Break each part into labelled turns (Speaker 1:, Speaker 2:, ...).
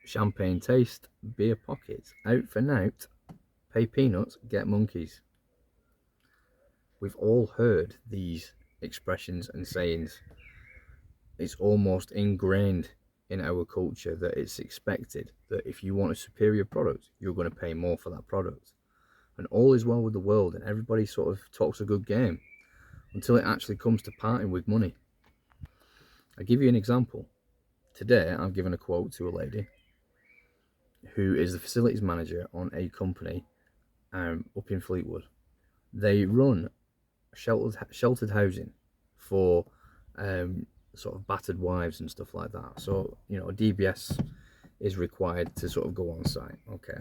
Speaker 1: champagne taste, beer pockets, out for nout, pay peanuts, get monkeys. We've all heard these expressions and sayings. It's almost ingrained in our culture that it's expected that if you want a superior product, you're going to pay more for that product. And all is well with the world, and everybody sort of talks a good game until it actually comes to parting with money. I'll give you an example. Today, I've given a quote to a lady who is the facilities manager on a company up in Fleetwood. They run sheltered housing for sort of battered wives and stuff like that. So, you know, DBS is required to sort of go on site. Okay.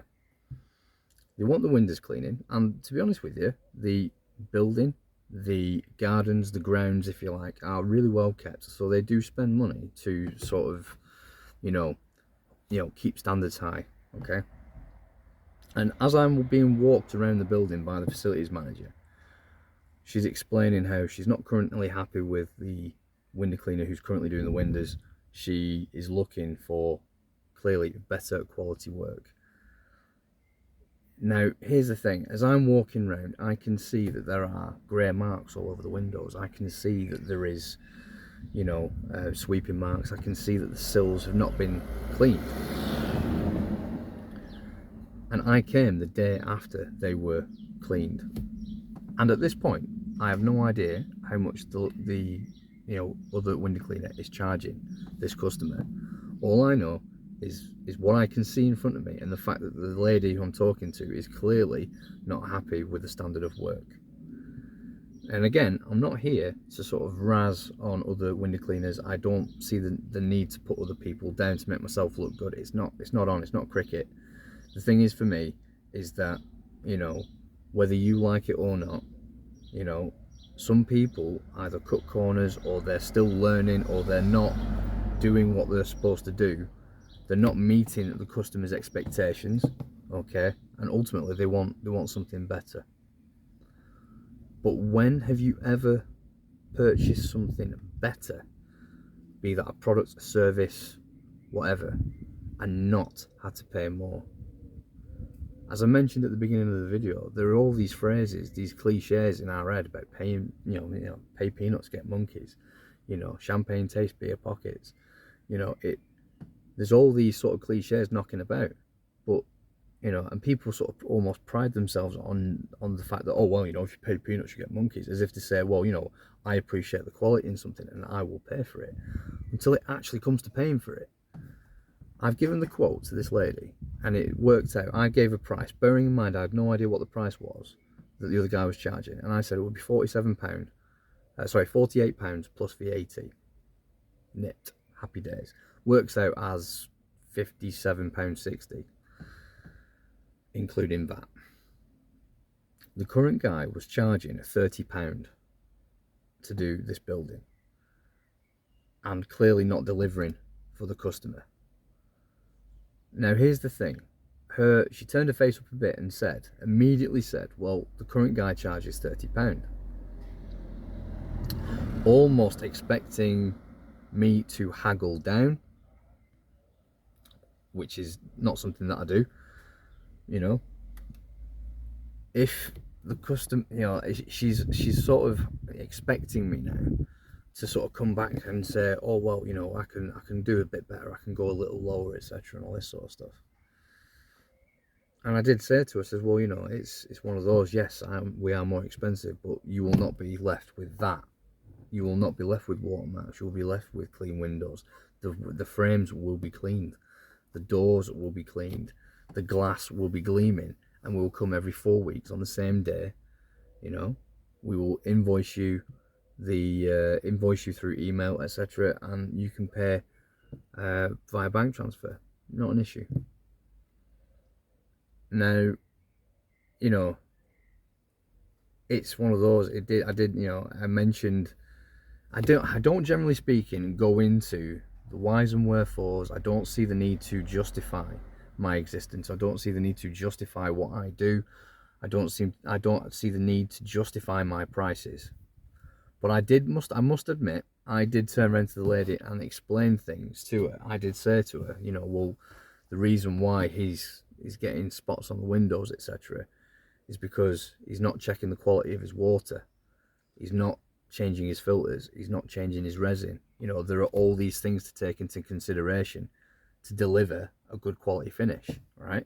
Speaker 1: They want the windows cleaning, and to be honest with you, the building, the gardens, the grounds, if you like, are really well kept. So they do spend money to sort of, you know, keep standards high. Okay. And as I'm being walked around the building by the facilities manager, she's explaining how she's not currently happy with the window cleaner who's currently doing the windows. She is looking for clearly better quality work. Now, here's the thing. As I'm walking around, I can see that there are grey marks all over the windows. I can see that there is, you know, sweeping marks. I can see that the sills have not been cleaned. And I came the day after they were cleaned. And at this point, I have no idea how much the other window cleaner is charging this customer. All I know is what I can see in front of me, and the fact that the lady who I'm talking to is clearly not happy with the standard of work. And again, I'm not here to sort of razz on other window cleaners. I don't see the need to put other people down to make myself look good. It's not on, it's not cricket. The thing is for me is that, you know, whether you like it or not, you know, some people either cut corners, or they're still learning, or they're not doing what they're supposed to do. They're not meeting the customer's expectations, okay? And ultimately they want something better. But when have you ever purchased something better, be that a product, a service, whatever, and not had to pay more? As I mentioned at the beginning of the video, there are all these phrases, these cliches in our head about paying, pay peanuts, get monkeys, you know, champagne taste, beer pockets. You know, there's all these sort of cliches knocking about, but, you know, and people sort of almost pride themselves on the fact that, oh, well, you know, if you pay peanuts, you get monkeys, as if to say, well, you know, I appreciate the quality in something and I will pay for it, until it actually comes to paying for it. I've given the quote to this lady, and it worked out. I gave a price, bearing in mind I had no idea what the price was that the other guy was charging, and I said it would be £48 plus VAT, nipped, happy days. Works out as £57.60, including VAT. The current guy was charging £30 to do this building, and clearly not delivering for the customer. Now, here's the thing. She turned her face up a bit and immediately said, well, the current guy charges £30. Almost expecting me to haggle down, which is not something that I do, you know. If the customer, you know, she's sort of expecting me now to sort of come back and say, oh, well, you know, I can do a bit better, I can go a little lower, etc., and all this sort of stuff. And I did say to her, I said, well, you know, it's one of those, yes, we are more expensive, but you will not be left with that. You will not be left with water marks. You'll be left with clean windows. The frames will be cleaned. The doors will be cleaned. The glass will be gleaming, and we will come every 4 weeks on the same day. You know, we will invoice you through email, etc., and you can pay via bank transfer. Not an issue. Now, you know, it's one of those. I mentioned, I don't generally speaking go into the whys and wherefores. I don't see the need to justify my existence. I don't see the need to justify what I do. I don't see the need to justify my prices. But I must admit, I did turn around to the lady and explain things to her. I did say to her, you know, well, the reason why he's getting spots on the windows, etc., is because he's not checking the quality of his water. He's not changing his filters. He's not changing his resin. You know, there are all these things to take into consideration to deliver a good quality finish, right?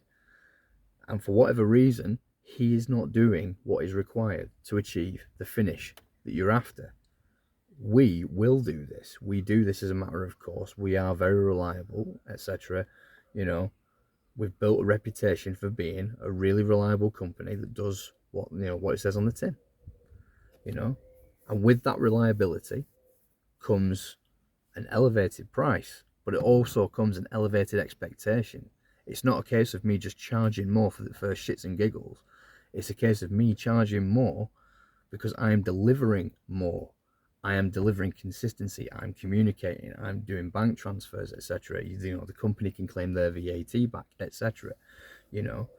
Speaker 1: And for whatever reason, he is not doing what is required to achieve the finish that you're after. We will do this. We do this as a matter of course. We are very reliable, etc. You know, we've built a reputation for being a really reliable company that does what, you know, what it says on the tin. You know, and with that reliability comes an elevated price, but it also comes an elevated expectation. It's not a case of me just charging more for shits and giggles. It's a case of me charging more because I am delivering more. I am delivering consistency. I'm communicating. I'm doing bank transfers, etc. You know, the company can claim their VAT back, etc. You know,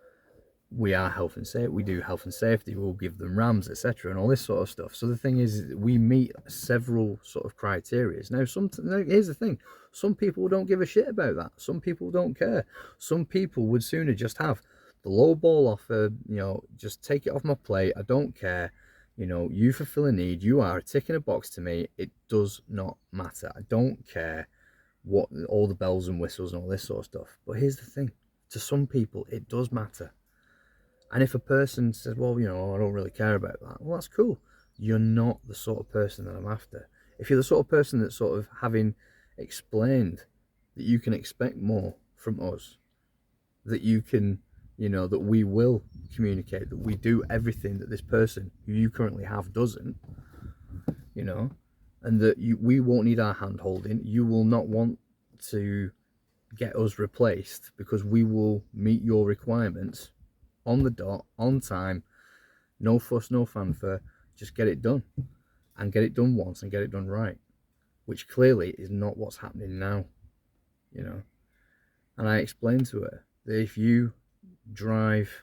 Speaker 1: we are health and safety. We do health and safety. We'll give them RAMs, etc., and all this sort of stuff. So the thing is, we meet several sort of criteria. Now, here's the thing: some people don't give a shit about that. Some people don't care. Some people would sooner just have the low ball offer. You know, just take it off my plate. I don't care. You know, you fulfill a need. You are a tick in a box to me. It does not matter. I don't care what all the bells and whistles and all this sort of stuff. But here's the thing: to some people, it does matter. And if a person says, well, you know, I don't really care about that, well, that's cool. You're not the sort of person that I'm after. If you're the sort of person that sort of, having explained that you can expect more from us, that you can, you know, that we will communicate, that we do everything that this person who you currently have doesn't, you know, and that we won't need our hand holding. You will not want to get us replaced because we will meet your requirements on the dot, on time, no fuss, no fanfare, just get it done. And get it done once and get it done right. Which clearly is not what's happening now, you know. And I explained to her that if you drive,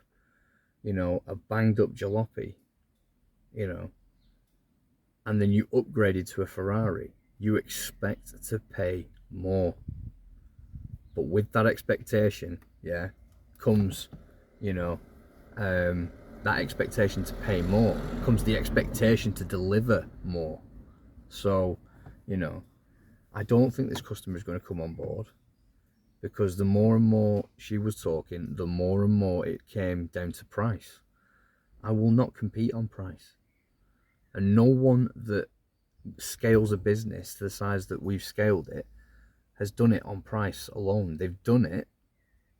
Speaker 1: you know, a banged up jalopy, you know, and then you upgrade it to a Ferrari, you expect to pay more. But with that expectation, yeah, comes, you know, that expectation to pay more, comes the expectation to deliver more. So, you know, I don't think this customer is going to come on board, because the more and more she was talking, the more and more it came down to price. I will not compete on price. And no one that scales a business to the size that we've scaled it has done it on price alone. They've done it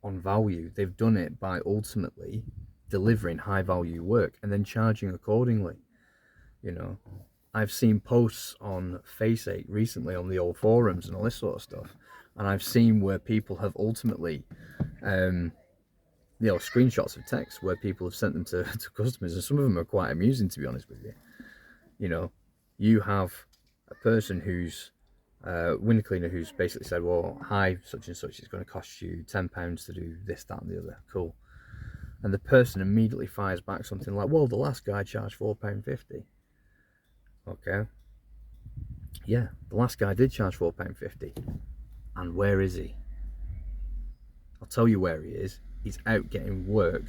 Speaker 1: on value. They've done it by ultimately delivering high value work and then charging accordingly. You know, I've seen posts on Faceache recently on the old forums and all this sort of stuff, and I've seen where people have ultimately you know, screenshots of text where people have sent them to customers, and some of them are quite amusing, to be honest with you. You know, you have a person who's window cleaner who's basically said, well, hi, such and such, it's going to cost you £10 to do this, that and the other. Cool. And the person immediately fires back something like, well, the last guy charged £4.50. Okay. Yeah, the last guy did charge £4.50. And where is he? I'll tell you where he is. He's out getting work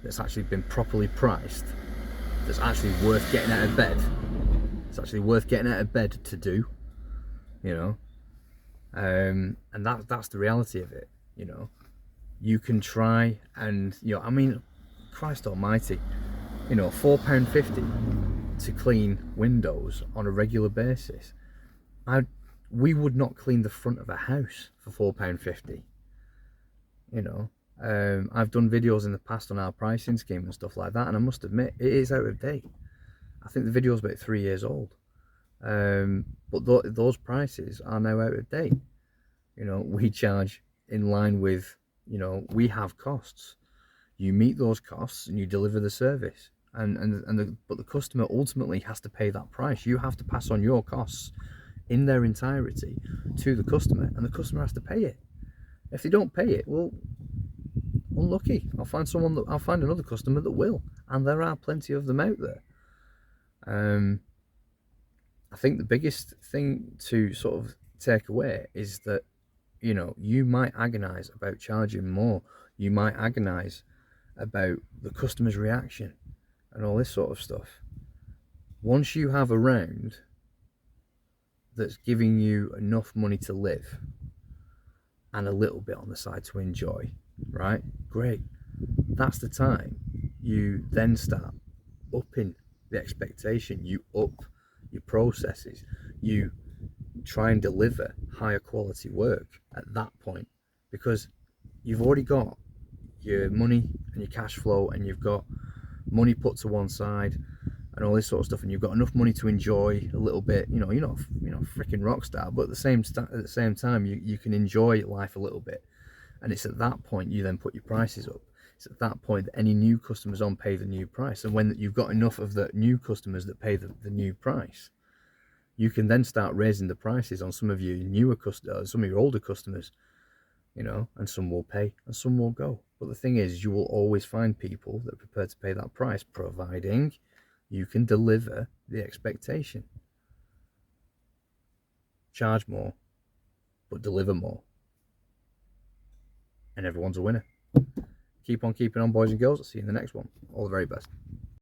Speaker 1: that's actually been properly priced, that's actually worth getting out of bed. It's actually worth getting out of bed to do, you know. And that's the reality of it, you know. You can try and, you know, I mean, Christ almighty, you know, £4.50 to clean windows on a regular basis. We would not clean the front of a house for £4.50, you know. I've done videos in the past on our pricing scheme and stuff like that, and I must admit, it is out of date. I think the video's about 3 years old. But those prices are now out of date. You know, we charge in line with, you know, we have costs. You meet those costs and you deliver the service. But the customer ultimately has to pay that price. You have to pass on your costs in their entirety to the customer, and the customer has to pay it. If they don't pay it, well, unlucky. I'll find another customer that will, and there are plenty of them out there. I think the biggest thing to sort of take away is that you know, you might agonize about charging more. You might agonize about the customer's reaction and all this sort of stuff. Once you have a round that's giving you enough money to live and a little bit on the side to enjoy, right? Great. That's the time you then start upping the expectation. You up your processes. You try and deliver higher quality work at that point, because you've already got your money and your cash flow, and you've got money put to one side and all this sort of stuff, and you've got enough money to enjoy a little bit. You know, you're not freaking rock star, but at the same time, you can enjoy life a little bit. And it's at that point you then put your prices up. It's at that point that any new customers on pay the new price. And when you've got enough of the new customers that pay the new price, you can then start raising the prices on some of your newer customers, some of your older customers, you know, and some will pay and some will go. But the thing is, you will always find people that are prepared to pay that price, providing you can deliver the expectation. Charge more, but deliver more. And everyone's a winner. Keep on keeping on, boys and girls. I'll see you in the next one. All the very best.